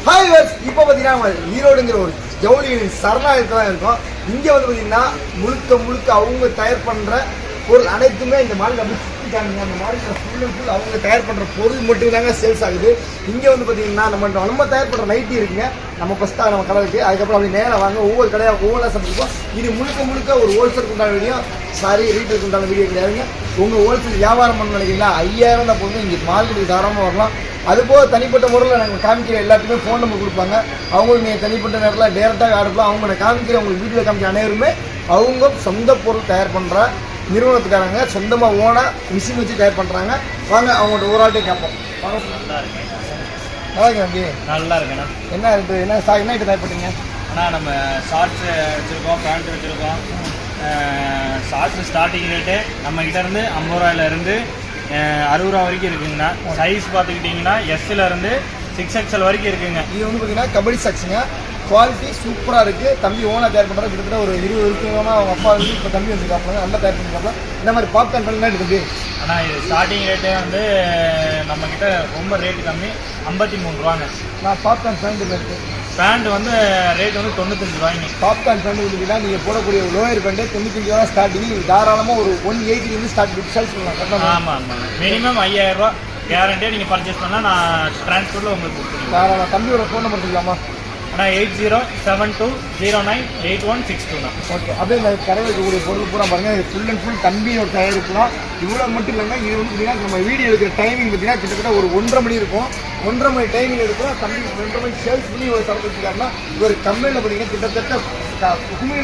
Hi verse, இப்போ பார்த்தீங்கன்னா ஈரோடுங்கிற ஒரு ஜவுளி சரணாலயத்தில் தான் இருக்கும். இங்கே வந்து பார்த்தீங்கன்னா முழுக்க அவங்க தயார் பண்ணுற பொருள் அனைத்துமே இந்த மாலில் அப்படி சுற்றி காமிங்க. அந்த மாலில் ஃபுல் அண்ட் ஃபுல் அவங்க தயார் பண்ணுற பொருள் மட்டும் தாங்க சேல்ஸ் ஆகுது. இங்கே வந்து பார்த்தீங்கன்னா நம்ம தயார் பண்ணுற நைட்டி இருக்குங்க. நம்ம ஃபஸ்ட்டாக நம்ம கடை இருக்குது. அதுக்கப்புறம் அப்படி நேரம் வாங்க ஒவ்வொரு கடையாக ஒவ்வொரு சமைப்போம். இது முழுக்க ஒரு ஹோல்சேலுக்கு உண்டான வீடியோ, சாரி ரீட்டெயிலுக்கு உண்டான வீடியோ கிடையாதுங்க. உங்கள் ஹோல்சேல் வியாபாரம் பண்ண நினைக்கிறீங்களா 5000 தான் போதும். இங்கே மார்க்கெட்டுக்கு தாராளமாக வரலாம். அதுபோக தனிப்பட்ட முறையில் நாங்கள் காமிக்கிற எல்லாத்துக்குமே ஃபோன் நம்பர் கொடுப்பாங்க. அவங்களுக்கு நீங்கள் தனிப்பட்ட நேரத்தில் டேரெக்டாக ஆர்டர்லாம் அவங்க காமிக்கிற உங்களுக்கு வீடியோ காமிக்கிற அனைவருமே அவங்க சொந்த பொருள் தயார் பண்ணுற நிறுவனத்துக்காரங்க, சொந்தமாக ஓனாக மிஷின் வச்சு தயார் பண்ணுறாங்க. வாங்க அவங்கள்ட்ட ஒரு ஆள்கிட்ட கேட்போம். நல்லா இருக்கேன் தம்பி. நல்லா இருக்கேண்ணா. என்ன இருக்குது, என்ன ஐட்டம் தயார் பண்ணுறீங்க? ஆனால் நம்ம ஷார்ட்ஸு வச்சுருக்கோம், பேண்ட் வச்சுருக்கோம். ஷார்ட்ஸு ஸ்டார்டிங் ரேட்டு நம்மக்கிட்ட இருந்து 50 ரூபாயிலேருந்து 60 ரூபா வரைக்கும் இருக்குங்கண்ணா. சைஸ் பார்த்துக்கிட்டிங்கன்னா எஸ்லேருந்து 6XL வரைக்கும் இருக்குங்க. இது வந்து பார்த்தீங்கன்னா கபடி சாக்ஸுங்க. குவாலிட்டி சூப்பராக இருக்குது. தம்பி ஓனாக தயார் பண்ணுறது கிட்டத்தட்ட ஒரு 20 வருஷமாக அவங்க அப்பா வந்து இப்போ தம்பி வந்துருக்காங்க. நல்லா தயார் பண்ணிருக்காங்க. இந்த மாதிரி பாப்கார்ன் பண்ணலாம் இருக்குது. ஆனால் இது ஸ்டார்டிங் ரேட்டே வந்து நம்மக்கிட்ட ரொம்ப ரேட்டு கம்மி, 53 ரூபாங்க. நான் பாப்கார்ன் பேண்ட் இருக்குது. பேண்ட் வந்து ரேட் வந்து 95 ரூபாய்ங்க. பாப்கார்ன் பேண்ட் வந்துட்டீங்கன்னா நீங்கள் போடக்கூடிய லோயர் பேண்ட்டு 95 ரூபா ஸ்டார்டிங். தாராளமாக ஒரு 180 ஸ்டார்ட் சேல்ஸ் பண்ணலாம். ஆமாம், மினிமம் 5000 ரூபா கேரண்டியாக நீங்கள் பர்ச்சேஸ் பண்ணால் நான் டிரான்ஸ்போர்ட்டில் உங்களுக்கு கொடுத்துருவேன். தாராளம். தம்பியோட ஃபோன் நம்பர் சொல்லலாமா? ஆனால் 8072098162 தான். ஓகே. அப்படியே இந்த கடையில் இருக்கக்கூடிய பொருள் பூரா பாருங்கள். இது ஃபுல் அண்ட் ஃபுல் தம்பியோட தயாரிப்புலாம். இவ்வளோ மட்டும் இல்லைங்க, இது வந்து பார்த்தீங்கன்னா நம்ம வீடியோ எடுக்கிற டைமிங் பார்த்தீங்கன்னா கிட்டத்தட்ட ஒரு 1:30 மணி இருக்கும். 1:30 மணி டைமிங் எடுக்கிறோம். தம்பி 2:30 மணிக்கு சேல்ஸ் பண்ணி ஒரு சரக்கு வச்சுருக்காருன்னா ஒரு கம்பெனியில் பார்த்தீங்கன்னா கிட்டத்தட்ட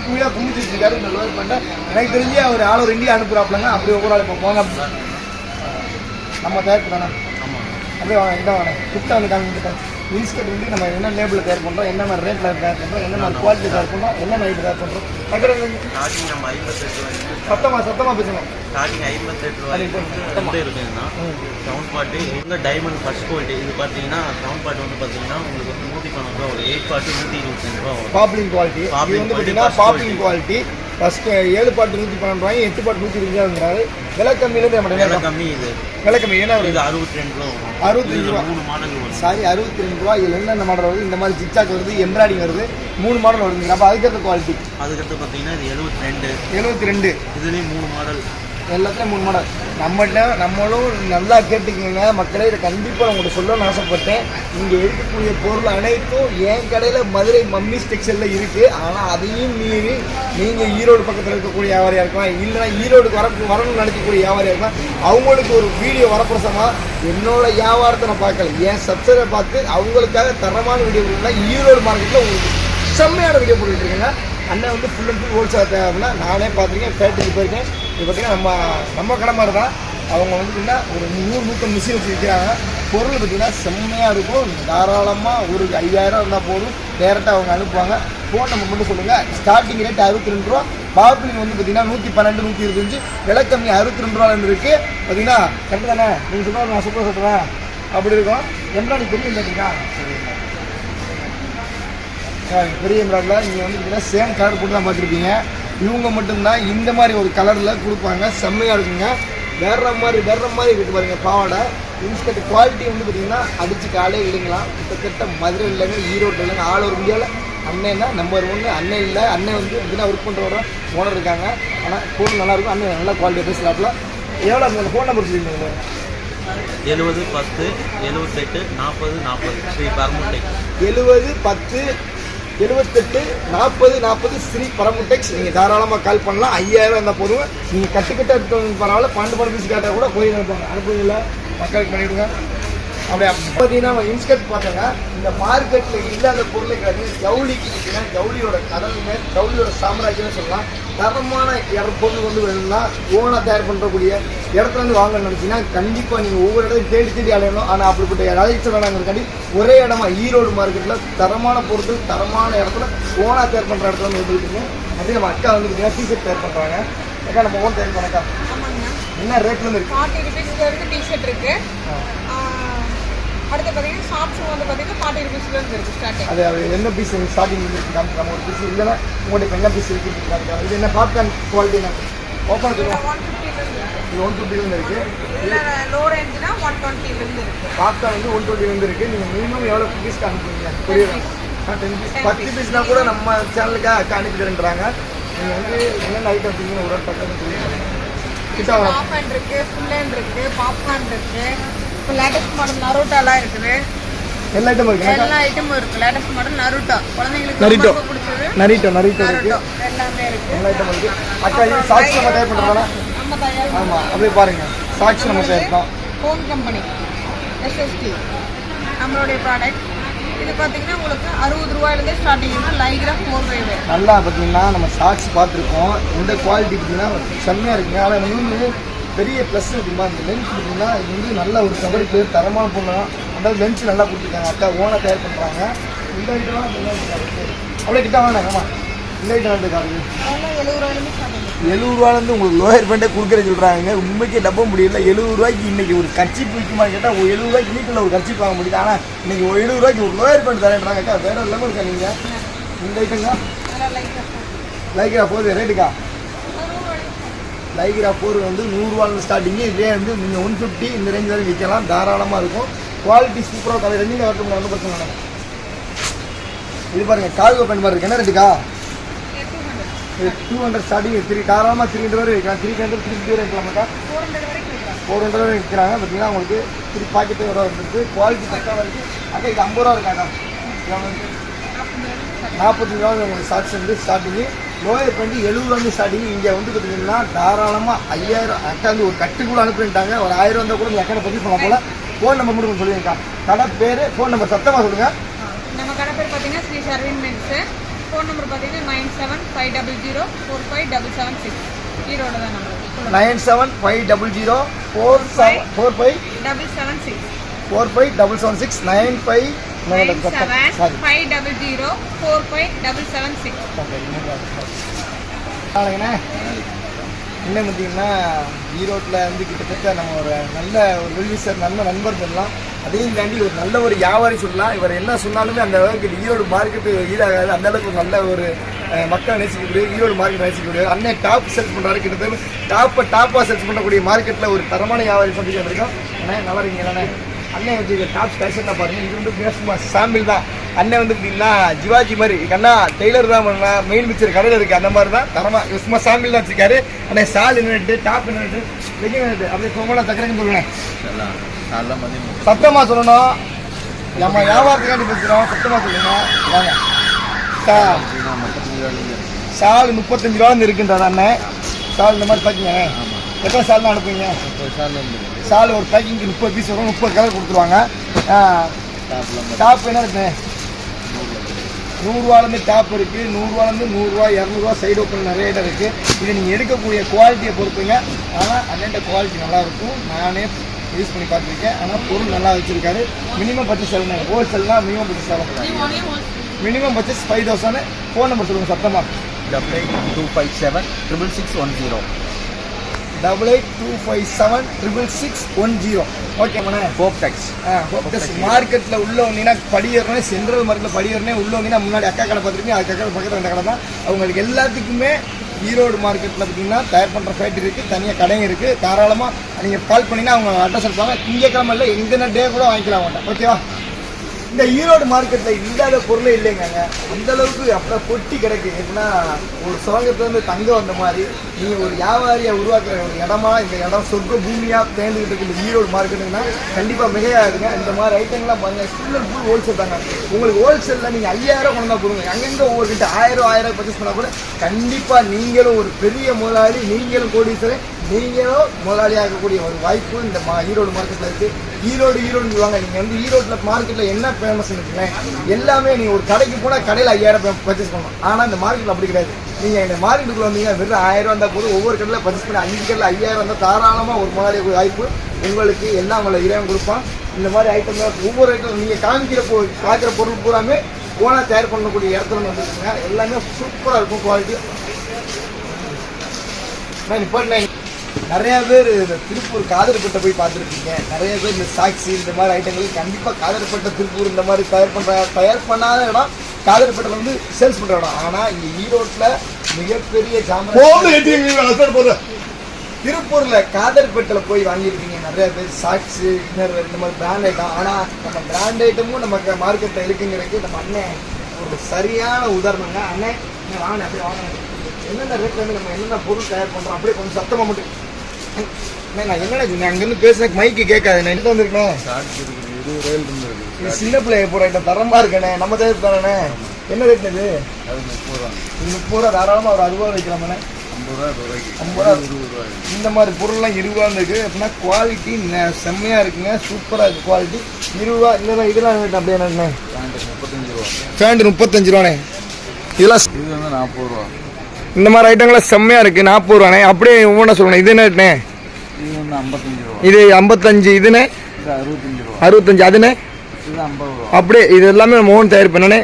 குமிழாக குமிச்சு வச்சுருக்காரு. இந்த லோயர் பண்ணிட்டு எனக்கு தெரிஞ்சு அவர் ஆல் ஓவர் இந்தியா அனுப்புகிறாப்லங்க. அப்படி ஒவ்வொரு ஆள் இப்போ போங்க நம்ம தயாரிப்பு தானே. அப்படியே வாங்க, இந்த வாங்க கிட்ட வந்து காமிக்கிட்டேன். இன்ஸ்கர்ட் வந்து நம்ம என்ன லேபிளில் தயார் பண்ணுறோம், என்ன மாதிரி ரேட்டில் தயார் பண்ணுறோம், என்ன மாதிரி குவாலிட்டி தயார் பண்ணுறோம், என்ன மாதிரி தயார் பண்ணுறோம். சத்தமாக பேசணும். ஸ்டார்டிங் 58 ரூபாய் இருக்குதுன்னா சவுண்ட் பாட்டு இவங்க டைமண்ட் ஃபர்ஸ்ட் குவாலிட்டி. இது பார்த்தீங்கன்னா சவுண்ட் பாட்டு வந்து பார்த்தீங்கன்னா உங்களுக்கு வந்து 112 ரூபா வரும். 8 பாட்டு 125 ரூபா வரும். பாப்லிங் குவாலிட்டி. இது வந்து பார்த்தீங்கன்னா பாப்லிங் குவாலிட்டி. ஃபஸ்ட்டு 7 பாட்டு 112 ரூபாய், 8 பாட்டு 120 விலை கம்மியிலேருந்து நம்ம விலை கம்மி. இது விலை கம்மி. ஏன்னா இது 62 ரூபா வரும். 62 ரூபா 3 மாடல் வரும். சாரி 62 ரூபா. இதில் என்னென்ன மாடல் வருது? இந்த மாதிரி ஜிக்சாக் வருது, எம்ப்ராய்டிங் வருது, 3 மாடல் வருதுங்க. அப்போ அதுக்கடுத்த குவாலிட்டி அதுக்கடுத்து பார்த்தீங்கன்னா இது 72 இதுலேயும் 3 மாடல். எல்லாத்துலேயும் 3 மாடல். நம்மளும் நல்லா கேட்டுக்கோங்க மக்களே. இதை கண்டிப்பாக உங்கள்கிட்ட சொல்லணும்னு ஆசைப்பட்டேன். இங்கே இருக்கக்கூடிய பொருள் அனைத்தும் என் கடையில் மதுரை மம்மிஸ் டெக்ஸ்டைலில் இருக்குது. ஆனால் அதையும் மீறி நீங்கள் ஈரோடு பக்கத்தில் இருக்கக்கூடிய வியாபாரியாக இருக்கலாம், இல்லைனா ஈரோடுக்கு வரணும்னு நினைக்கக்கூடிய வியாபாரியாக இருக்கலாம். அவங்களுக்கு ஒரு வீடியோ வரப்பிரசமாக என்னோட வியாபாரத்தை நான் பார்க்கல, என் சப்ஸ்கிரைபரை பார்த்து அவங்களுக்காக தரமான வீடியோ கொடுக்கலாம். ஈரோடு மார்க்கெட்டில் உங்களுக்கு செம்மையான வீடியோ போட்டுருக்கேங்க. அண்ணன் வந்து ஃபுல் அண்ட் ஃபுல் ஹோல்சேல் தேவைன்னா நானே பார்த்துருக்கேன். ஃபேக்ட்ரிக்கு போயிருக்கேன். இது பார்த்தீங்கன்னா நம்ம கடை மாதிரி தான். அவங்க வந்து பார்த்தீங்கன்னா ஒரு 100-150 மிஷின் வச்சு விற்கிறாங்க. பொருள் பார்த்தீங்கன்னா செம்மையாக இருக்கும். தாராளமாக ஒரு 5000 இருந்தால் போதும். டேரெக்டாக அவங்க அனுப்புவாங்க. ஃபோன் நம்பர் மட்டும் சொல்லுங்கள். ஸ்டார்டிங் ரேட் 62 ரூபா. பாப்லின் வந்து பார்த்தீங்கன்னா 112, 125. விலை கம்மி 62 ரூபாலேருந்து இருக்குது. பார்த்தீங்கன்னா கரெக்டு தானே? நீங்கள் சொல்லுவாங்க, நான் சூப்பராக சொல்கிறேன். அப்படி இருக்கும். எம்ப்ராய்டிங் தெரியும் பார்த்தீங்கன்னா பெரிய எம்ப்ராய்டில் நீங்கள் வந்து பார்த்தீங்கன்னா சேம் கலர் போட்டு தான் பார்த்துருப்பீங்க. இவங்க மட்டும்தான் இந்த மாதிரி ஒரு கலரில் கொடுப்பாங்க. செம்மையாக இருக்குங்க. வேற மாதிரி இருக்குது பாருங்கள். பாவாடை இன்ஸ்கர்ட் குவாலிட்டி வந்து பார்த்தீங்கன்னா அடித்து காலே இல்லைங்களாம். கிட்டத்தட்ட மதுரை இல்லைங்க, ஈரோடு இல்லைங்க, ஆல் ஓவர் இந்தியாவில் அண்ணன் தான் நம்பர் 1. அண்ணன் இல்லை, அண்ணன் வந்து பார்த்தீங்கன்னா ஒர்க் பண்ணுறவர ஓனர் இருக்காங்க. ஆனால் பொருள் நல்லாயிருக்கும். அண்ணன் நல்லா குவாலிட்டி பேசலாப்பில். எவ்வளோ அந்த ஃபோன் நம்பர் சொல்லியிருந்தீங்க? 70 10 78 40 40 ஸ்ரீ பரமுட்டெக்ஸ். 70 10 78 40 40 ஸ்ரீ பரமுட்டெக்ஸ். நீங்கள் தாராளமாக கால் பண்ணலாம். 5000 இருந்தால் போதும். நீங்கள் கட்டுக்கிட்ட எடுத்து பரவாயில்ல, 12 பீஸ் கேட்டால் கூட போய் அனுப்புவீங்களா மக்களுக்கு பண்ணிவிடுங்க. அப்படியே பார்த்தீங்கன்னா நம்ம இன்ஸ்கர்ட் பார்த்தோங்க. இந்த மார்க்கெட்டில் இல்லாத பொருளை கிடையாது. ஜவுளிக்கு பார்த்தீங்கன்னா ஜவுளியோட கடலுமே ஜவுளியோட சாம்ராஜ்யம்னு சொல்லலாம். தரமான பொருள் வந்து வேணும்னா ஓனாக தயார் பண்ணுறக்கூடிய இடத்துல வந்து வாங்கணும்னு நினச்சிங்கன்னா கண்டிப்பாக நீங்கள் ஒவ்வொரு இடத்தையும் தேடி அலையணும். ஆனால் அப்படிப்பட்ட அழைச்சி வேணாங்கிறக்காண்டி ஒரே இடமா ஈரோடு மார்க்கெட்டில் தரமான பொருட்கள் தரமான இடத்துல ஓனாக தயார் பண்ணுற இடத்துல வந்து எடுத்துக்கிட்டு அப்படியே நம்ம அக்கா வந்து பார்த்தீங்கன்னா டிஷர்ட் தயார் பண்ணுறாங்க. அக்கா நம்ம ஓன் தயார் பண்ணக்கா என்ன ரேட்லேருந்து இருக்குது? 40 ரூபீஸ்லேருந்து டிஷர்ட் இருக்குது. அடுத்து பார்த்தீங்கன்னா ஷாப்ஸ் வந்து பார்த்தீங்கன்னா 40 ரூபீஸ்லேருந்து இருக்குது ஸ்டார்டிங். அது என்ன பீஸ் ஸ்டார்டிங் காமிக்கலாம்? ஒரு பீஸ் இல்லைன்னா உங்கள்கிட்ட என்ன பீஸ் இருக்குது? இது என்ன பாப்கார்ன் குவாலிட்டி? ஓப்பன் 150 இது 150 இருக்கு. இதில் லோ ரேஞ்சுனா 120 இருக்கு. பாப்கார்ன் வந்து 120 இருக்கு. நீங்கள் மினிமம் எவ்வளோ பீஸ்க்கு அனுப்புவீங்க? புரியுது. 10 பீஸ் 10 பீஸ்னா கூட நம்ம சேனலுக்காக அக்கா அனுப்பி தரேன்றாங்க. நீங்கள் வந்து என்னென்ன ஐட்டம் வச்சுருக்கீங்க ஒரு பக்கம் சொல்லுங்கள். கிட்ட டாப் ஹேண்ட் இருக்கு, ஃபுல் ஹேண்ட் இருக்கு, பாப்கார்ன் இருக்கு. இப்போ லேட்டஸ்ட் மாடல் நருட்டாலாம் இருக்குது. எல்லா ஐட்டமும் இருக்கு. எல்லா ஐட்டமும் இருக்கு. லேட்டஸ்ட் மாடல் நருட்டா குழந்தைங்களுக்கு நரிட்டோ ரொம்ப பிடிச்சது. நரிட்டோ இருக்கு. நருட்டோ எல்லாமே இருக்கு. எல்லா ஐட்டம் இருக்கு. அக்கா இது சாக்ஸ் நம்ம தயார் பண்ணுறோம்னா நம்ம தயார் ஆமாம் அப்படியே பாருங்கள். சாக்ஸ் நம்ம தயாரிப்போம். ஹோம் கம்பெனி எஸ்எஸ்டி நம்மளுடைய ப்ராடக்ட். இது பார்த்தீங்கன்னா உங்களுக்கு 60 ரூபாயிலேருந்தே ஸ்டார்டிங் இருக்குது. லைக்ரா 4 நல்லா பார்த்தீங்கன்னா நம்ம சாக்ஸ் பார்த்துருக்கோம். இந்த குவாலிட்டி பார்த்தீங்கன்னா செம்மையாக இருக்குங்க. ஆனால் நம்ம வந்து பெரிய ப்ளஸ் இருக்குமா இந்த லென்ஸ் பார்த்தீங்கன்னா இது வந்து நல்ல ஒரு கவருக்கு தரமான பொருள். அந்த லென்ஸ் நல்லா கொடுத்துருக்காங்க. அக்கா ஓனாக தயார் பண்ணுறாங்க. இந்த ஐட்டம் அப்படியே கிட்ட வேணாம். ஆமாம் இந்த ஐட்டம் வந்து காட்டுது 70 ரூபாயிலேருந்து ஸ்டார்டிங். 70 ரூபாலேருந்து உங்களுக்கு லோயர் பேண்டே கொடுக்குறது சொல்கிறாங்க. உண்மைக்கே நம்ப முடியல. 70 ரூபாய்க்கு இன்றைக்கி ஒரு கர்ச்சீப் விற்குமா கேட்டால் 70 ரூபாய்க்கு வீட்டில் ஒரு கர்ச்சீப் வாங்க முடியுது. ஆனால் இன்றைக்கி 70 ரூபாய்க்கு ஒரு லோயர் பேண்ட் தரேன்றாங்க. அக்கா வேறு இல்லாமல் இருக்கா நீங்கள் இந்த ஐட்டங்க லைக்ரா 4 ரேட்டுக்கா? லைக்ரா 4 வந்து 100 ரூபாயிலிருந்து ஸ்டார்டிங்கு. இதே வந்து நீங்கள் 150 இந்த ரேஞ்ச் வரை விற்கலாம். தாராளமாக இருக்கும். குவாலிட்டி சூப்பராக கலர் ரெண்டு வரட்டும் ஒன்றும் பிரச்சனை இல்லை. இது பாருங்கள் கால்கோ பேண்ட் மாதிரி இருக்குது. என்ன ரேட்டுக்கா? இது 200 ஸ்டார்டிங். தாராளமாக 300 வரை விற்கலாம். 300 350 வரை விற்கலாமாக்கா? 400 வரை விற்கிறாங்க. பார்த்தீங்கன்னா உங்களுக்கு 3 பாக்கெட்டு வர வந்துருக்கு. குவாலிட்டி தக்காக இருக்குது. அக்கா இது 50 ரூபா இருக்காக்கா? 45 ரூபா உங்களுக்கு சாக்ஸ் வந்து ஸ்டார்டிங்கு. லோயர் பண்ணி 70 ரூபாந்து ஸ்டார்டிங். இங்கே வந்து பார்த்தீங்கன்னா தாராளமாக 5000 அக்கா வந்து ஒரு கட்டுக்குள்ளே அனுப்பிட்டாங்க. ஒரு 1000 வந்தால் கூட நீங்கள் அக்கா பற்றி பண்ண போல. ஃபோன் நம்பர் மட்டும் சொல்லுங்கக்கா. கடை பேர் ஃபோன் நம்பர் சத்தமாக சொல்லுங்கள். நம்ம கடை பேர் பார்த்தீங்கன்னா Sri Sharvin men's. Phone number பார்த்தீங்கன்னா 9750075776. ஈரோடு தான் நம்பர். 97504746 457776 97504746. நாளைங்கண்ணே இன்னும் பார்த்தீங்கன்னா ஈரோட்டில் வந்து கிட்டத்தட்ட நம்ம ஒரு நல்ல ஒரு வெல்விசர் நல்ல நண்பர் சொல்லலாம். அதையும் தாண்டி ஒரு நல்ல ஒரு வியாபாரி சொல்லலாம். இவர் என்ன சொன்னாலுமே அந்த அளவுக்கு ஈரோடு மார்க்கெட்டு ஈடாகாது. அந்த அளவுக்கு ஒரு நல்ல ஒரு மக்கள் நேசிக்கக்கூடிய ஈரோடு மார்க்கெட் நேசிக்கக்கூடிய அண்ணன் டாப் சேல்ஸ் பண்ணுறாரு. கிட்டத்தட்ட டாப்பாக சேல்ஸ் பண்ணக்கூடிய மார்க்கெட்டில் ஒரு தரமான வியாபாரி சந்திக்க வந்திருக்கோம். அண்ணே நல்லா இருக்கீங்களா? அண்ணன் வந்து டாப் ஸ்பேஷன் பாருங்க. இது வந்து சும்மா சாம்பிள் தான். அண்ணன் வந்து பார்த்தீங்கன்னா ஜிவாஜி மாதிரி கண்ணா டெய்லர் தான் பண்ணலாம். மெயின் பிக்சர் கடையில் இருக்குது. அந்த மாதிரி தான் தரமாக சும்மா சாம்பிள் தான் வச்சுருக்காரு. அண்ணன் சால் என்னட்டு டாப் என்னட்டு லெகின் என்னட்டு அப்படியே பொங்கலா தக்கரைன்னு சொல்லுவேன். சத்தமாக சொல்லணும். நம்ம வியாபாரத்துக்காண்டி பேசுகிறோம். சத்தமாக சொல்லணும். வாங்க சால் 35 ரூபான்னு இருக்குன்றார் அண்ணன். சால் இந்த மாதிரி பார்த்திங்க. எத்தனை சால் தான் அனுப்புவீங்க? சால் ஒரு பேக்கிங்க்கு 30 பீஸ் வரும். 30 கலர் கொடுத்துருவாங்க. டாப் என்ன இருக்குது? 100 ரூபாலேருந்து டாப் இருக்குது. 100 ரூபாலேருந்து 100 ரூபா 200 ரூபா சைடு ஓப்பன் நிறைய இடம் இருக்குது. இது நீங்கள் எடுக்கக்கூடிய குவாலிட்டியை பொறுத்துங்க. ஆனால் அண்ணன் குவாலிட்டி நல்லாயிருக்கும். நானே யூஸ் பண்ணி பார்த்துருக்கேன். ஆனால் பொருள் நல்லா வச்சுருக்காரு. மினிமம் பர்ச்சேஸ் செலவு ஹோல்சேல்னால் மினிமம் பர்ச்சேஸ் செலவு மினிமம் பர்ச்சேஸ் 5000. ஃபோன் நம்பர் சொல்லுங்கள் சத்தமாக. 8825766610. 8825766610. Okay madam. ஹோப்டெக்ஸ் மார்க்கெட்டில் உள்ள வந்தீங்கன்னா படியேறனே சென்ட்ரல் மார்க்கெட்டில் படியேறனே உள்ள வந்தீங்கன்னா முன்னாடி அக்கா கடை பார்த்துருக்கீங்க. அதுக்கு அக்கா பக்கத்தில் அந்த கடை தான். அவங்களுக்கு எல்லாத்துக்குமே ஈரோடு மார்க்கெட்டில் பார்த்தீங்கன்னா தயார் பண்ணுற ஃபேக்ட்ரி இருக்குது. தனியாக கடையும் இருக்குது. தாராளமாக நீங்கள் கால் பண்ணிங்கன்னா அவங்க அட்ரஸ் எடுப்பாங்க. திங்கக்கிழமை இல்லை எந்த டே கூட வாங்கிக்கலாம் அவங்கள்ட்ட. ஓகேவா? இந்த ஈரோடு மார்க்கெட்டில் இல்லாத பொருளே இல்லைங்க. அந்தளவுக்கு அப்படியே கொட்டி கிடக்கு. எப்படின்னா ஒரு சுரங்கத்துலேருந்து தங்கம் வந்த மாதிரி நீங்கள் ஒரு வியாபாரியை உருவாக்குற ஒரு இடமா இந்த இடம் சொர்க்க பூமியாக தேர்ந்துக்கிட்டு இருக்கு. இந்த ஈரோடு மார்க்கெட்டுங்கன்னா கண்டிப்பாக மிகையாதுங்க. இந்த மாதிரி ஐட்டங்கள்லாம் பாருங்கள். ஃபுல் அண்ட் ஃபுல் ஹோல்சேல் தாங்க. உங்களுக்கு ஹோல்சேலில் நீங்கள் 5000 கொண்டு தான் கொடுங்க. அங்கங்கே ஒவ்வொரு கிட்ட 1000 பர்ச்சேஸ் பண்ணால் கூட கண்டிப்பாக நீங்களும் ஒரு பெரிய முதலாளி, நீங்களும் கோடீஸ்வரன், நீங்களும் முதலாளியாக இருக்கக்கூடிய ஒரு வாய்ப்பு இந்த ஈரோடு மார்க்கெட்டில் இருக்குது. ஈரோடுன்னு சொல்லுவாங்க. நீங்கள் வந்து ஈரோட்டில் மார்க்கெட்டில் என்ன ஃபேமஸ்ன்னு இருக்குங்க எல்லாமே நீங்கள் ஒரு கடைக்கு போனால் கடையில் 5000 பர்ச்சேஸ் பண்ணணும். ஆனால் இந்த மார்க்கெட்டில் அப்படி கிடையாது. நீங்கள் இந்த மார்க்கெட்டுக்குள்ள வந்தீங்கன்னா வெறும் 1000 வந்தால் போது ஒவ்வொரு கடையில் பர்ச்சேஸ் பண்ணி 5 கடையில் 5000 வந்தால் தாராளமாக ஒரு முதலாளியாக வாய்ப்பு உங்களுக்கு எல்லாம் உங்களை இறைவன் கொடுப்பான். இந்த மாதிரி ஐட்டம் தான் ஒவ்வொரு ஐட்டம் நீங்கள் பார்க்குற பொருள் பூராமே ஓனாக தயார் பண்ணக்கூடிய இடத்துல வந்துருக்குங்க. எல்லாமே சூப்பராக இருக்கும் குவாலிட்டி. நான் இப்போ நிறையா பேர் இந்த திருப்பூர் காதர்பட்டை போய் பார்த்துருக்கீங்க. நிறைய பேர் இந்த சாக்ஸி இந்த மாதிரி ஐட்டங்களுக்கு கண்டிப்பாக காதர்பட்டை திருப்பூர் இந்த மாதிரி தயார் பண்ணாத இடம் காதர்பட்டில் வந்து சேல்ஸ் பண்ணுற இடம். ஆனால் இங்கே ஈரோட்டில் மிகப்பெரிய ஜாமான் திருப்பூர்ல காதர்பேட்டில் போய் வாங்கியிருக்கீங்க நிறைய பேர் ஷார்ட்ஸ் இன்னர் இந்த மாதிரி பிராண்ட் ஐட்டம். ஆனால் நம்ம பிராண்ட் ஐட்டமும் நமக்கு மார்க்கெட்டில் இருக்குங்கிறதுக்கு நம்ம அண்ணன் ஒரு சரியான உதாரணங்க. அண்ணன் நீங்கள் வாங்க அப்படியே வாங்க. என்னென்ன ரேட்ல இருந்து நம்ம என்னென்ன பொருள் தயார் பண்ணுறோம் அப்படியே கொஞ்சம் சத்தமாக மட்டும். நான் என்னென்ன சொன்னேன் அங்கேருந்து பேசுறதுக்கு மைக்கு கேட்காது. நான் என்ன வந்திருக்கேன், இது சின்ன பிள்ளைய போகிற ஐட்டம் தரமாக இருக்கேண்ணே, நம்ம தயார் தரேண்ணே. என்ன ரேட்னு இது? 30 ரூபா. தாராளமாக ஒரு 60 ரூபா வைக்கலாமாண்ணே? 50 ரூபா. இந்த மாதிரி பொருள்லாம் 20 ரூபா இருக்குது அப்படின்னா குவாலிட்டி செம்மையாக இருக்குங்க, சூப்பராக இருக்குது குவாலிட்டி. 20 ரூபா. இதெல்லாம் அப்படியே என்னண்ணே? ஃபேண்ட் 35 ரூபாண்ணே. இதெல்லாம் இது வந்து 40 ரூபா. இந்த மாதிரி ஐட்டங்கள்லாம் செம்மையாக இருக்குது, 40 ரூபாண்ணே. அப்படியே ஒவ்வொன்றா சொல்லணும். இது என்னண்ணே? இது வந்து 55 ரூபா. இது 55. இதுண்ணே? இது 65 ரூபா. 65. அதுண்ணே? இது 50 ரூபா. அப்படியே இது எல்லாமே நம்ம ஓன் தயார் பண்ணனே.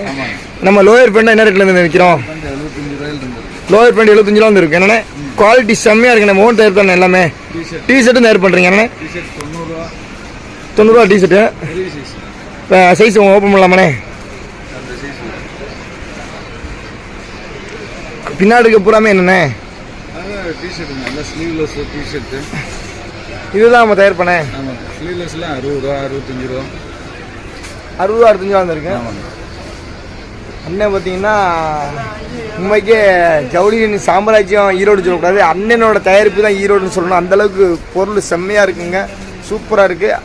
நம்ம லோயர் பேண்ட் என்ன ரேட்ல இருந்து விற்கிறோம்? 75 ரூபாயில இருந்து. லோயர் பேண்ட் 75 ரூபா வந்து இருக்கு. என்னண்ணே குவாலிட்டி செம்மையாக இருக்கு. நம்ம ஓன் தயார் பண்ண எல்லாமே. டிஷர்ட்டும் தயார் பண்ணுறீங்க என்னண்ணே? டிஷர்ட் 90 ரூபா. 90 ரூபா டிஷர்ட்டு. பெரிய சைஸ். Size open பண்ணலாமாண்ணே? அந்த சைஸ். பின்னாடி இருக்க பூராமே என்னண்ணே? அது டிஷர்ட் நல்ல ஸ்லீவ்லெஸ் டிஷர்ட். இதுதான் நம்ம தயார் பண்ணேன். ஆமாங்க. ஸ்லீவ்லெஸ்லாம் 60 ரூபா 65 ரூபா. 60 ரூபா 65 ரூபா வந்துருக்கு. ஆமாங்க. அண்ணன் பார்த்தீங்கன்னா உண்மைக்கே ஜவுளி சாம்ராஜ்யம் ஈரோடு சொல்லக்கூடாது, அண்ணனோட தயாரிப்பு தான் ஈரோடுன்னு சொல்லணும். அந்தளவுக்கு பொருள் செம்மையாக இருக்குங்க, சூப்பராக இருக்குது.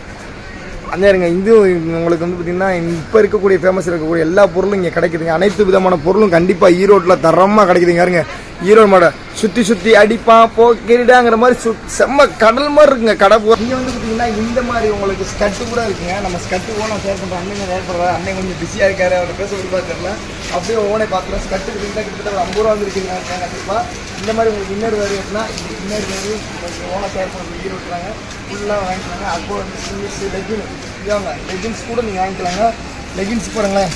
அண்ணன் இருங்க. இதுவும் உங்களுக்கு வந்து பார்த்திங்கன்னா இப்போ இருக்கக்கூடிய ஃபேமஸ் இருக்கக்கூடிய எல்லா பொருளும் இங்கே கிடைக்குதுங்க. அனைத்து விதமான பொருளும் கண்டிப்பாக ஈரோட்டில் தரமாக கிடைக்குதுங்க. இருங்க ஈரோடு மாட சுற்றி அடிப்பான் போக்கிடாங்கிற மாதிரி செம்ம கடல் மாதிரி இருக்குங்க கடை. இங்கே வந்து பார்த்தீங்கன்னா இந்த மாதிரி உங்களுக்கு ஸ்கட்டு கூட இருக்குங்க. நம்ம ஸ்கட்டு ஓனாக ஷேர் பண்ணுறோம். அண்ணன் ஷேர் பண்ணுறாரு. அண்ணன் கொஞ்சம் பிஸியாக இருக்காரு, அவர் பேச விட்டு பார்த்துடல. அப்படியே ஓனே பார்த்துக்கலாம். ஸ்கட்டு கிட்டத்தட்ட ஒரு 50 ரூபா வந்துருக்குங்க கண்டிப்பாக. இந்த மாதிரி உங்களுக்கு இன்னர் வேறு அப்படின்னா இந்த இன்னர் வேறு கொஞ்சம் ஓனாக ஷேர் பண்ணுறது ஈரோட்டுறாங்க. ஃபுல்லாக வாங்கிக்கலாங்க. அப்போ வந்து ஸ்லீவ்ஸ் லெகின் இதாங்க லெகின்ஸ் கூட நீங்கள் வாங்கிக்கலாங்க. லெகின்ஸ் பாருங்களேன்,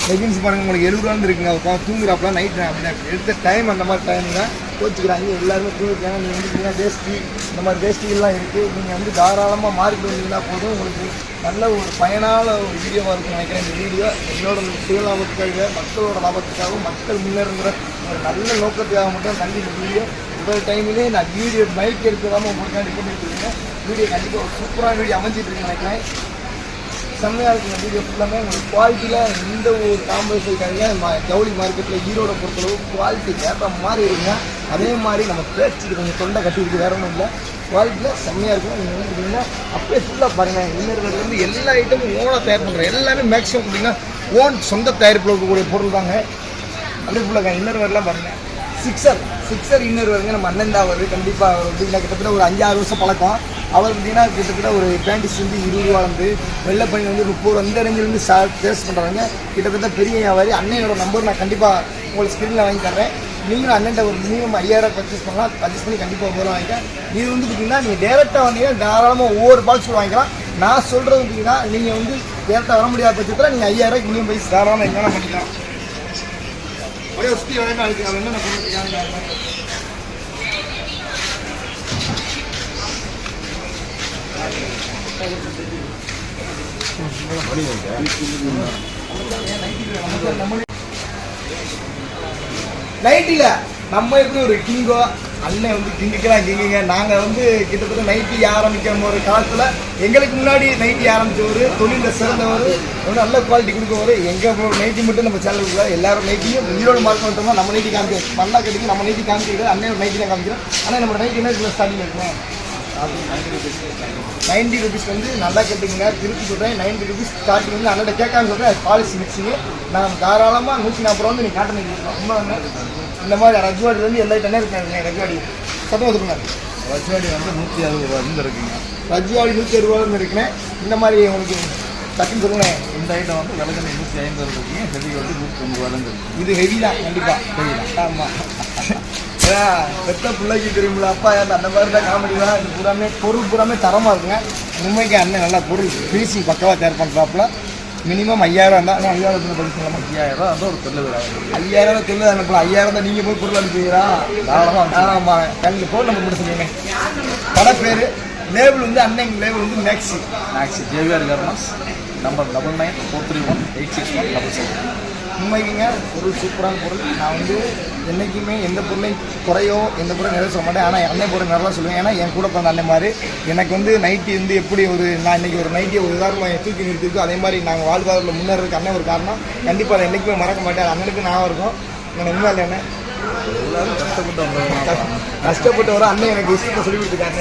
லெகின்ஸ் பாருங்கள் உங்களுக்கு 70 ரூபா இருக்குங்க. தூங்குறாப்பெல்லாம் நைட் அப்படி எடுத்த டைம் அந்த மாதிரி டைமுங்க கோச்சிக்கிறாங்க. எல்லாருமே தூங்கிக்கிறாங்க. நீங்கள் வந்து பார்த்தீங்கன்னா வேஷ்டி இந்த மாதிரி வேஷ்டிகள்லாம் இருக்குது. நீங்கள் வந்து தாராளமாக மார்க்கெட் வந்தீங்கன்னா போதும், உங்களுக்கு நல்ல ஒரு பயனான ஒரு வீடியோவாக இருக்குன்னு நினைக்கிறேன். இந்த வீடியோ என்னோட சுய லாபத்துக்காக, மக்களோட லாபத்துக்காகவும், மக்கள் முன்னேறுங்கிற ஒரு நல்ல நோக்கத்துக்காக மட்டும் கண்டிப்பாக இந்த வீடியோ இவ்வளோ டைமிலே நான் வீடியோ மைக் எடுத்துக்காமல் உங்களுக்காண்டி பண்ணிட்டு இருக்கேன். வீடியோ கண்டிப்பாக ஒரு சூப்பரான வீடியோ அமைஞ்சிட்டு இருக்குன்னு நினைக்கிறேன். செம்மையாக இருக்குங்க வீடியோ ஃபுல்லாமே. உங்களுக்கு குவாலிட்டியில் எந்த ஒரு காம்பரேஸ் இருக்காங்க. ஜவுளி மார்க்கெட்டில் ஈரோட பொறுத்தளவு குவாலிட்டி வேற மாதிரி இருக்குங்க. அதே மாதிரி நம்ம பேச்சுக்கு கொஞ்சம் தொண்டை கட்டிருக்கு, வேற ஒன்றும் இல்லை. குவாலிட்டியில் செம்மையாக இருக்கும். நீங்கள் வந்து பார்த்தீங்கன்னா அப்படியே ஃபுல்லாக பாருங்கள். இன்னொரு எல்லா ஐட்டமும் ஓனாக தயார் பண்ணுறோம். எல்லாமே மேக்ஸிமம் பார்த்தீங்கன்னா ஓன் சொந்த தயாரிப்பில் இருக்கக்கூடிய பொருள் தாங்க. அப்படியே ஃபுல்லாக இன்னர் வேர்லாம் பாருங்கள். சிக்ஸர் இன்னர் வருங்க. நம்ம அண்ணன் தான் வருது. கண்டிப்பாக பார்த்தீங்கன்னா கிட்டத்தட்ட ஒரு 5-6 வருஷம் பழக்கம். அவர் பார்த்தீங்கன்னா கிட்டத்தட்ட ஒரு பேண்டிஸ் வந்து 20 ரூபா வந்து வெள்ளை பண்ணி வந்து 30 ரூபா அந்த ரேஞ்சிலேருந்து டேஸ்ட் பண்ணுறாங்க. கிட்டத்தட்ட பெரிய வியாபாரி. அண்ணனோட நம்பர் நான் கண்டிப்பாக உங்களுக்கு ஸ்க்ரீனில் வாங்கி தர்றேன். நீங்களும் அண்ணன்ட்ட ஒரு மினிமம் 5000 பர்ச்சேஸ் பண்ணலாம். பர்ச்சேஸ் பண்ணி கண்டிப்பாக ஒரு வாங்கிக்கலாம். இது வந்து பார்த்தீங்கன்னா நீங்கள் டேரெக்டாக வந்தீங்கன்னா தாராளமாக ஒவ்வொரு பாக்ஸ் வாங்கிக்கலாம். நான் சொல்கிறது பார்த்தீங்கன்னா நீங்கள் வந்து டேரெக்டாக வர முடியாத பட்சத்தில் நீங்கள் 5000 மினிமம் பைஸ் தாராளமாக என்னென்ன பண்ணிக்கலாம். அப்படியே சுற்றி வரைக்கும் அழிக்கலாம். என்னென்ன பண்ணிக்கலாம். நைட்டில் நம்ம எப்படி ஒரு கிங்கோ அண்ணன் வந்து கிங்குங்க. நாங்கள் வந்து கிட்டத்தட்ட நைட்டி ஆரம்பிக்கிற ஒரு காலத்தில் எங்களுக்கு முன்னாடி நைட்டி ஆரம்பித்தவர், தொழிலில் சிறந்தவர், ஒரு நல்ல குவாலிட்டி கொடுக்கவர். எங்கள் நைட்டி மட்டும் நம்ம சேனலுக்குள்ள எல்லாரும் நைட்டியும் ஈரோடு மார்க்கெட் மட்டும் நம்ம நைட்டி காமிக்கிறோம். பண்ணா கட்டிக்கு நம்ம நைட்டி காமிக்கிறது. அண்ணன் நைட்டி தான் காமிக்கிறோம். ஆனால் நம்ம நைட்டி என்ன இருக்குல்ல ஸ்டார்டிங் இருக்குங்க 90 ருபீஸ் வந்து நல்லா கேட்டுங்க. திருப்பி சொல்கிறேன் 90 ருபீஸ் ஸ்டார்டிங் வந்து அண்ணன் கேட்கான்னு சொல்கிறேன். பாலிசி மிக்சிங்கு நான் தாராளமாக 140 ரூபா வந்து நீங்கள் காட்ட நினைக்கிறோம். ரொம்ப இந்த மாதிரி ரஜ்வாடிலேருந்து எல்லா ஐட்டம் இருக்காங்க. ரஜ்வாடி சத்தம் வச்சுருங்க. ரஜ்வாடி வந்து 160 ரூபா இருந்து இருக்குங்க. ரஜ்வாடி 160 ரூபாயிலேருந்து இருக்குண்ணே. இந்த மாதிரி உங்களுக்கு டக்குன்னு சொல்லுங்களேன். இந்த ஐட்டம் வந்து விலகண்ணி 150 இருக்குங்க. ஹெவி வந்து 190 ரூபாயிலேருந்து இருக்குது. இது ஹெவி தான் கண்டிப்பாக. ஹெவி தான். ஆமாம். பெத்த பிள்ளைக்கு தெரியுமில்ல அப்பா அந்த மாதிரி தான் காமெடி தான். இது பூராமே பொருள் பூராமே தரமாக இருக்குங்க. உண்மைக்கு அண்ணன் நல்லா பொருள் ஃபினிஷிங் பக்கவாக தயார் பண்ணுறாப்புல. மினிமம் 5000 தான். ஆனால் 5000 படிச்சுக்கலாமா? 5000 ரூபா வந்து ஒரு தொழில் 5000 தொழில் அனுப்பலாம். 5000 தான் நீங்கள் போய் பொருள் அனுப்புவீங்களா? ஆமாம். கண்டிப்பாக ஃபோன் நம்பர் மட்டும் சொல்லுங்க. கடை பேர் லேபிள் வந்து அண்ணன் லேபிள் வந்து மேக்ஸி ஜேவிஆர் கார்மெண்ட்ஸ் நம்பர் 9943186177. உண்மைக்குங்க பொருள் சூப்பரான பொருள். நான் வந்து என்றைக்குமே எந்த பொருளையும் குறையோ எந்த பொருளும் நிறைய சொல்ல மாட்டேன். ஆனால் அன்னை பொருள் நல்லா சொல்லுவேன். ஏன்னா என் கூட பிறந்த அன்னை மாதிரி எனக்கு வந்து நைட்டி வந்து எப்படி ஒரு நான் இன்றைக்கி ஒரு நைட்டியை ஒரு உதாரணமாக தூக்கி நிறுத்திருக்கோ அதே மாதிரி நாங்கள் வாழ்வாதாரத்தில் முன்னேறதுக்கு அண்ணன் ஒரு காரணம். கண்டிப்பாக அதை என்றைக்குமே மறக்க மாட்டேன். அண்ணனுக்கு நான் இருக்கும் நான் உண்மை இல்லை என்ன எல்லாரும் கஷ்டப்பட்டு வர அண்ணன் எனக்கு விஷயத்தை சொல்லி கொடுத்துருக்காங்க.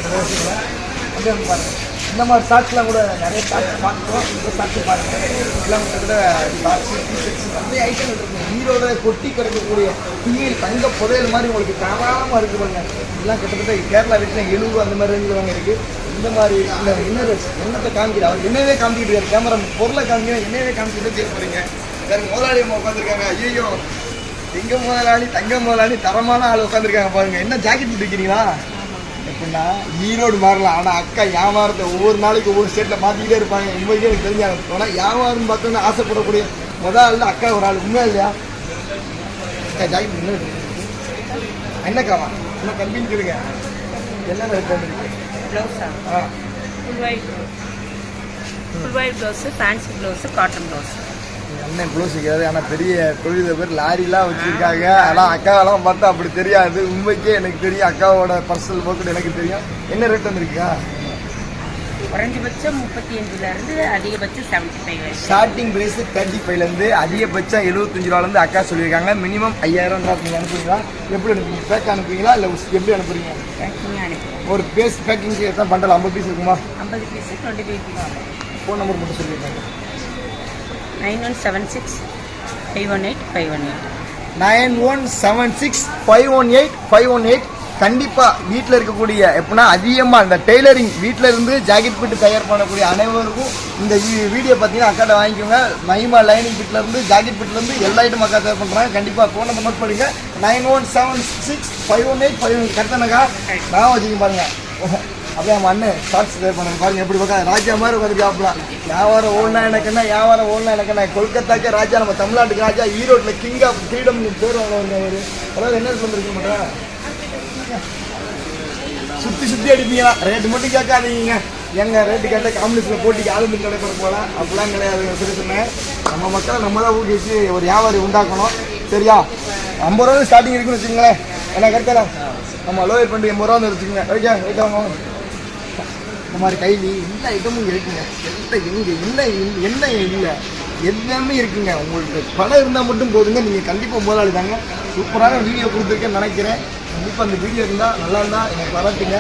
அப்படியே வந்து பாருங்கள் இந்த மாதிரி ஷார்ட்ஸ்லாம் கூட நிறைய ஷார்ட்ஸ் பார்த்துருவோம். இந்த ஷார்ட்ஸ் பாருங்கள் எல்லாம் கூட ஷார்ட்ஸு டிஷர்ட்ஸ் நிறைய ஐட்டங்கள் இருக்கும். ஈரோட கொட்டி கிடக்கக்கூடிய துணியில் தங்க புதையல் மாதிரி உங்களுக்கு தராமல் இருக்குது பாருங்க. இதெல்லாம் கிட்டத்தட்ட கேரளா வீட்டில் 70 அந்த மாதிரி ரேஞ்சில் வாங்க இருக்குது. இந்த மாதிரி இந்த இன்னர்ஸ் என்னத்தை காமிக்கிற அவர் என்னவே காமிக்கிட்டு இருக்காரு. கேமரா பொருளை காமிக்கிறேன் என்னவே காமிக்கிட்டு பேச போகிறீங்க. வேறு முதலாளி அம்மா உட்காந்துருக்காங்க. ஐயோ எங்க முதலாளி தங்க முதலாளி தரமான ஆள் உட்காந்துருக்காங்க பாருங்க. என்ன ஜாக்கெட் போட்டுக்கிறீங்களா எப்படின்னா ஈரோடு மாறலாம். ஆனால் அக்கா வியாபாரத்தை ஒவ்வொரு நாளைக்கு ஒவ்வொரு ஸ்டேட்டில் மாற்றிக்கிட்டே இருப்பாங்க. உண்மைக்கே எனக்கு தெரிஞ்சாங்க. ஆனால் வியாபாரம் பார்த்தோன்னு ஆசைப்படக்கூடிய முதல் ஆள் அக்கா ஒரு ஆள். உண்மை இல்லையா அக்கா ஜாக்கெட் என்ன என்னக்காவா இன்னும் கம்பிச்சுருங்க என்ன ரேட் வந்துருக்கு ப்ளவுஸா ஆ full white blouse fancy blouse cotton blouse. அண்ணன் ப்ளவுஸ் வைக்காது. ஆனால் பெரிய தொழிலதிபர் லாரிலாம் வச்சுருக்காங்க. ஆனால் அக்காவெல்லாம் பார்த்தா அப்படி தெரியாது. உண்மைக்கே எனக்கு தெரியும். அக்காவோட பர்சனல் போக்கு எனக்கு தெரியும். என்ன ரேட் வந்துருக்கா? குறைஞ்சபட்சம் 35லேருந்து அதிகபட்சம் 75. ஸ்டார்டிங் ப்ரைஸ் 35லேருந்து அதிகபட்சம் 75 ரூபாலேருந்து அக்கா சொல்லியிருக்காங்க. மினிமம் 5000 ரூபா நீங்கள் அனுப்புவீங்களா? எப்படி அனுப்புவீங்க? பேக் அனுப்புவீங்களா இல்லை எப்படி அனுப்புறீங்க? பேக்கிங் அனுப்புவோம். ஒரு பேஸ் பேக்கிங்க்கு எத்தனை பண்டல் 50 பீஸ் இருக்குமா? 50 பீஸு 25 பீஸ். ஃபோன் நம்பர் மட்டும் சொல்லியிருக்காங்க. 9176 518 518. 9176 518 518. கண்டிப்பாக வீட்டில் இருக்கக்கூடிய எப்படின்னா அதிகமாக இந்த டெய்லரிங் வீட்டில் இருந்து ஜாக்கெட் பிட்டு தயார் பண்ணக்கூடிய அனைவருக்கும் இந்த வீடியோ பார்த்தீங்கன்னா அக்காட்ட வாங்கிக்கோங்க. மஹிமா லைனிங் பிட்லேருந்து ஜாக்கெட் பிட்லேருந்து எல்லா ஐட்டும் அக்கா தயார் பண்ணுறாங்க. கண்டிப்பாக ஃபோன் நம்பர் நோட் பண்ணுங்க. 9176 518 518. கரெக்டானக்கா நான் வச்சுக்க பாருங்க. அப்படியே நம்ம அண்ணன் ஷார்ட்ஸ் தயார் பண்ணுங்க பாருங்க. எப்படி பார்க்க ராஜா மாதிரி உட்காந்துருக்காப்லாம். வியாபாரம் ஓடனா எனக்குன்னா வியாபாரம் ஓடனா எனக்குன்னா கொல்கத்தாக்கே ராஜா, நம்ம தமிழ்நாட்டுக்கு ராஜா, ஈரோட்டில் கிங் ஆஃப் ஃப்ரீடம் பேர் வாங்க. அதாவது என்ன சொல்லிருக்க மாட்டேன் சுற்றி அடிப்பீங்களா? ரேட்டு மட்டும் கேட்காதீங்க. எங்க ரேட்டு கேட்டால் காம்படிஷனில் போட்டிக்கு ஆளுமை நடைபெற போகலாம். அப்படிலாம் கிடையாது. சரி சொன்னேன். நம்ம மக்களை நம்ம தான் ஊக்குவிச்சு ஒரு வியாபாரி உண்டாக்கணும். சரியா? 50 ரூபா ஸ்டார்டிங் இருக்குன்னு வச்சுக்கோங்களேன். என்ன கருத்தல நம்ம லோயர் பண்ணி 80 ரூபா வச்சுக்கோங்க. Okay okay. இந்த மாதிரி கைலி எல்லா ஐட்டமும் இருக்குங்க. என்ன இல்லை எல்லாமே இருக்குங்க. உங்களுக்கு பணம் இருந்தால் மட்டும் போதுங்க. நீங்கள் கண்டிப்பாக முதலாளி தாங்க. சூப்பரான வீடியோ கொடுத்துருக்கேன்னு நினைக்கிறேன். கண்டிப்பாக அந்த வீடியோ இருந்தால் நல்லா இருந்தால் எனக்கு வராட்டிங்க.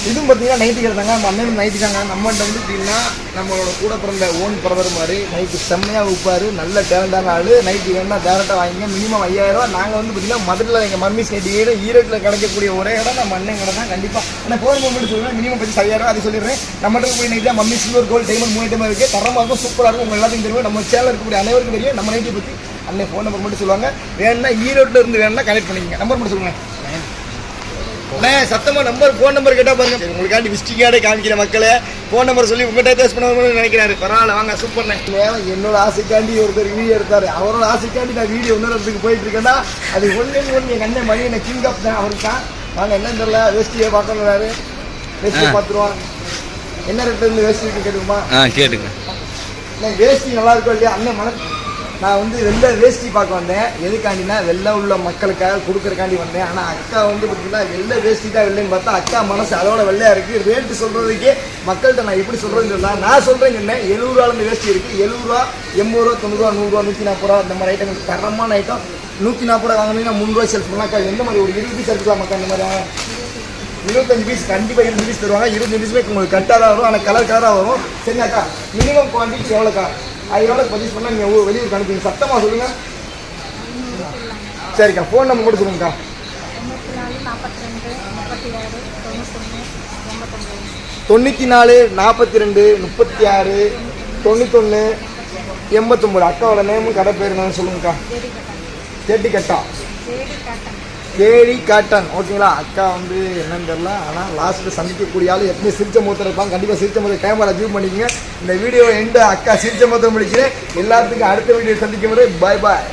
இதுவும் பார்த்தீங்கன்னா நைட்டு கிடந்தாங்க. நம்ம அண்ணன் நைட்டு தாங்க. நம்மகிட்ட வந்து பார்த்தீங்கன்னா நம்மளோட கூட பிறந்த ஓன் பிரதர் மாதிரி நைட்டு செம்மையாக வைப்பார். நல்ல டேலண்டான ஆள். நைட்டு வேணால் டேரெக்டாக வாங்கிங்க. மினிமம் 5000 ரூபா. நாங்கள் வந்து பார்த்தீங்கன்னா மதுரையில் எங்கள் மம்மி நைட்டு ஈரோட்டில் கிடைக்கக்கூடிய ஒரே இடம் நம்ம அண்ணன் கடை தான். கண்டிப்பாக ஆனால் ஃபோன் மூமெண்ட் சொல்லுவேன். மினிமம் பற்றி 5000 ரூபா அதை சொல்லிடுறேன். நம்மகிட்ட போய் நைட்டு தான் மம்மி சில்வர் கோல்டு டைமண்ட் 3 ஐட்டமாக இருக்குது. தரமாக இருக்கும், சூப்பராக இருக்கும். உங்கள் எல்லாத்தையும் தெரியும். நம்ம சேனல் இருக்கக்கூடிய அனைவருக்கும் தெரியும். நம்ம நைட்டை பற்றி அண்ணன் ஃபோன் நம்பர் மட்டும் சொல்லுவாங்க. வேணுன்னா ஈரோட்டில் இருந்து வேணுன்னா கனெக்ட் பண்ணிக்கங்க. நம்பர் மட்டும் சொல்லுங்கள். சத்தமாக நம்பர் ஃபோன் நம்பர் கேட்டால் பாருங்க. உங்களுக்காண்டி விசிட்டிங் கார்டே காமிக்கிற மக்களே ஃபோன் நம்பர் சொல்லி உங்கள்கிட்ட டேஸ்ட் பண்ணணும்னு நினைக்கிறாரு. பரவாயில்ல வாங்க சூப்பர்ண்ணே. என்னோட ஆசைக்காண்டி ஒருத்தர் வீடியோ எடுத்தார். அவரோட ஆசைக்காண்டி நான் வீடியோ இன்னொரு போயிட்டு இருக்கேன்னா அது ஒன்று எங்கள் அண்ணன் மணி என்ன கிங் ஆஃப் தான் அவருக்கு தான். வாங்க என்னன்னு தெரியல வேஸ்டியை பார்க்கணுறாரு. வேஸ்டியை பார்த்துருவான். என்ன ரேட்டு இருந்து வேஸ்டி இருக்கு கேட்டுக்குமா? கேட்டுங்க. வேஸ்டி நல்லா இருக்கும் இல்லையா அண்ணன் நான் வந்து வெள்ளை வேஷ்டி பார்க்க வந்தேன். எதுக்காண்டினா வெள்ளை உள்ள மக்களுக்காக கொடுக்குறக்காண்டி வந்தேன். ஆனால் அக்கா வந்து பார்த்தீங்கன்னா வெள்ளை வேஷ்டி தான் வெள்ளைன்னு பார்த்தா அக்கா மனசு அதோட வெள்ளையாக இருக்குது. ரேட்டு சொல்கிறதுக்கே மக்கள்கிட்ட நான் எப்படி சொல்கிறேன்னு சொல்லலாம். நான் சொல்கிறேன்னு சொன்னேன் 70 ரூபாலேருந்து வேஷ்டி இருக்குது. 70 ரூபா 80 ரூபா 90 ரூபா 100 ரூபா 140 ரூபா இந்த மாதிரி ஐட்டங்கள் தரமான ஐட்டம். 140 ரூபா வாங்கினீங்கன்னா 3 ரூபாய் செல்ஃப் பண்ணலாம். அக்கா எந்த மாதிரி ஒரு 20 பீஸ் எடுக்கலாம் மக்கா? இந்த மாதிரி 25 பீஸ் கண்டிப்பாக 20 பீஸ் தருவாங்க. 25 பீஸுமே உங்களுக்கு கட்டாக தான் வரும். ஆனால் கலராக வரும். சரிங்கக்கா மினிமம் குவான்டிட்டி எவ்வளோக்கா? 5000 ரூபாய்க்கு பர்ச்சேஸ் பண்ணால் நீங்கள் வெளியூருக்கு அனுப்புங்க. சத்தமாக சொல்லுங்கள். சரிக்கா ஃபோன் நம்பர் மட்டும் சொல்லுங்கக்கா. 94 42 36 91 89. அக்காவோட நேமும் கடை பேர் என்னன்னு சொல்லுங்கக்கா. கேட்டி கட்டா கேடி காட்டன். ஓகேங்களா? அக்கா வந்து என்னன்னு தெரியல. ஆனால் லாஸ்ட்டில் சந்திக்கக்கூடிய ஆள் எப்பவுமே சிரிச்ச முகத்தில் இருப்பாங்க. கண்டிப்பாக சிரிச்ச முகத்தில் கேமரா ஜூம் பண்ணிக்கங்க. இந்த வீடியோ எண்டு அக்கா சிரிச்ச முகத்தில் முடிக்கிறேன். எல்லாத்துக்கும் அடுத்த வீடியோ சந்திக்கும் போது பாய் பாய்.